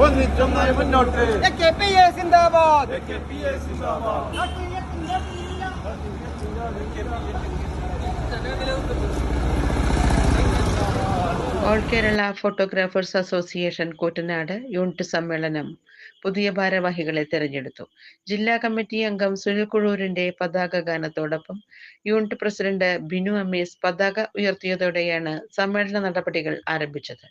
ഒന്നിച്ചൊന്നായി മുന്നോട്ട്. സിന്ദാബാദ്. All Kerala photographers association Koottanad unit സമ്മേളനം പുതിയ ഭാരവാഹികളെ തെരഞ്ഞെടുത്തു. ജില്ലാ കമ്മിറ്റി അംഗം സുനിൽ കുഴൂരിന്റെ പതാക ഗാനത്തോടൊപ്പം യൂണിറ്റ് പ്രസിഡന്റ് ബിനു അമീസ് പതാക ഉയർത്തിയതോടെയാണ് സമ്മേളന നടപടികൾ ആരംഭിച്ചത്.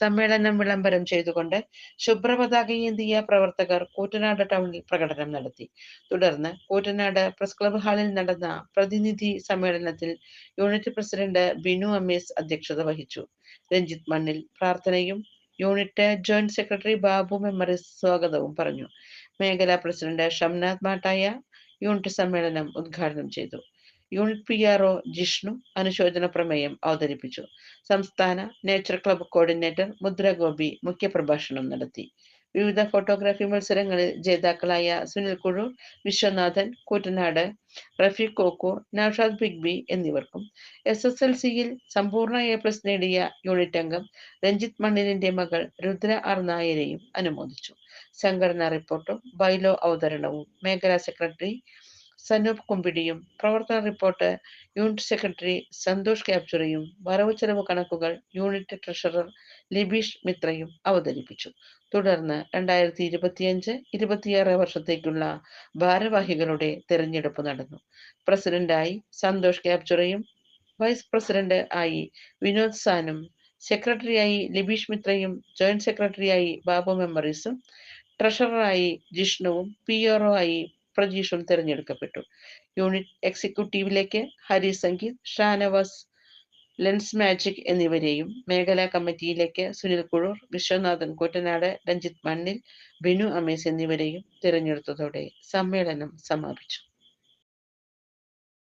സമ്മേളനം വിളംബരം ചെയ്തുകൊണ്ട് ശുഭ്രപതാകയേന്തിയ പ്രവർത്തകർ കൂറ്റനാട് ടൗണിൽ പ്രകടനം നടത്തി. തുടർന്ന് കൂറ്റനാട് പ്രസ് ക്ലബ് ഹാളിൽ നടന്ന പ്രതിനിധി സമ്മേളനത്തിൽ യൂണിറ്റ് പ്രസിഡന്റ് ബിനു അമീസ് അധ്യക്ഷത വഹിച്ചു. രഞ്ജിത്ത് മണ്ണിൽ പ്രാർത്ഥനയും unit joint secretary Babu memories സ്വാഗതവും പറഞ്ഞു. മേഖലാ പ്രസിഡന്റ് ഷംനാഥ് മാട്ടായ യൂണിറ്റ് സമ്മേളനം ഉദ്ഘാടനം ചെയ്തു. യൂണിറ്റ് PRO ജിഷ്ണു അനുശോചന പ്രമേയം അവതരിപ്പിച്ചു. സംസ്ഥാന നേച്ചർ ക്ലബ്ബ് കോർഡിനേറ്റർ മുദ്ര ഗോപി മുഖ്യപ്രഭാഷണം നടത്തി. വിവിധ ഫോട്ടോഗ്രാഫി മത്സരങ്ങളിൽ ജേതാക്കളായ സുനിൽ കുഴൂർ, വിശ്വനാഥൻ കൂറ്റനാട്, റഫീഖ് കോക്കൂർ, നൌഷാദ് ബിഗ് ബി എന്നിവർക്കും SSLCയിൽ സമ്പൂർണ്ണ A+ നേടിയ യൂണിറ്റ് അംഗം രഞ്ജിത്ത് മണ്ണിലിന്റെ മകൾ രുദ്ര R നായരെയും അനുമോദിച്ചു. സംഘടനാ റിപ്പോർട്ടും ബൈലോ അവതരണവും മേഖലാ സെക്രട്ടറി സനൂപ് കുമ്പിടിയും പ്രവർത്തന റിപ്പോർട്ട് യൂണിറ്റ് സെക്രട്ടറി സന്തോഷ് ക്യാപ്ചറിയും വരവ് ചെലവ് കണക്കുകൾ യൂണിറ്റ് ട്രഷറർ ലിബീഷ് മിത്രയും അവതരിപ്പിച്ചു. തുടർന്ന് 2025-26 വർഷത്തേക്കുള്ള ഭാരവാഹികളുടെ തെരഞ്ഞെടുപ്പ് നടന്നു. പ്രസിഡന്റായി സന്തോഷ് ക്യാപ്ചറയും വൈസ് പ്രസിഡന്റ് ആയി വിനോദ് സാനും, സെക്രട്ടറിയായി ലിബീഷ് മിത്രയും, ജോയിന്റ് സെക്രട്ടറിയായി ബാബു മെമ്മറീസും, ട്രഷററായി ജിഷ്ണുവും PRO ആയി പ്രജീഷും തെരഞ്ഞെടുക്കപ്പെട്ടു. യൂണിറ്റ് എക്സിക്യൂട്ടീവിലേക്ക് ഹരി സംഗീത്, ഷാനവാസ്, ലെൻസ് മാജിക് എന്നിവരെയും മേഖലാ കമ്മിറ്റിയിലേക്ക് സുനിൽ കുഴൂർ, വിശ്വനാഥൻ കൂറ്റനാട്, രഞ്ജിത്ത് മണ്ണിൽ, ബിനു അമീസ് എന്നിവരെയും തിരഞ്ഞെടുത്തതോടെ സമ്മേളനം സമാപിച്ചു.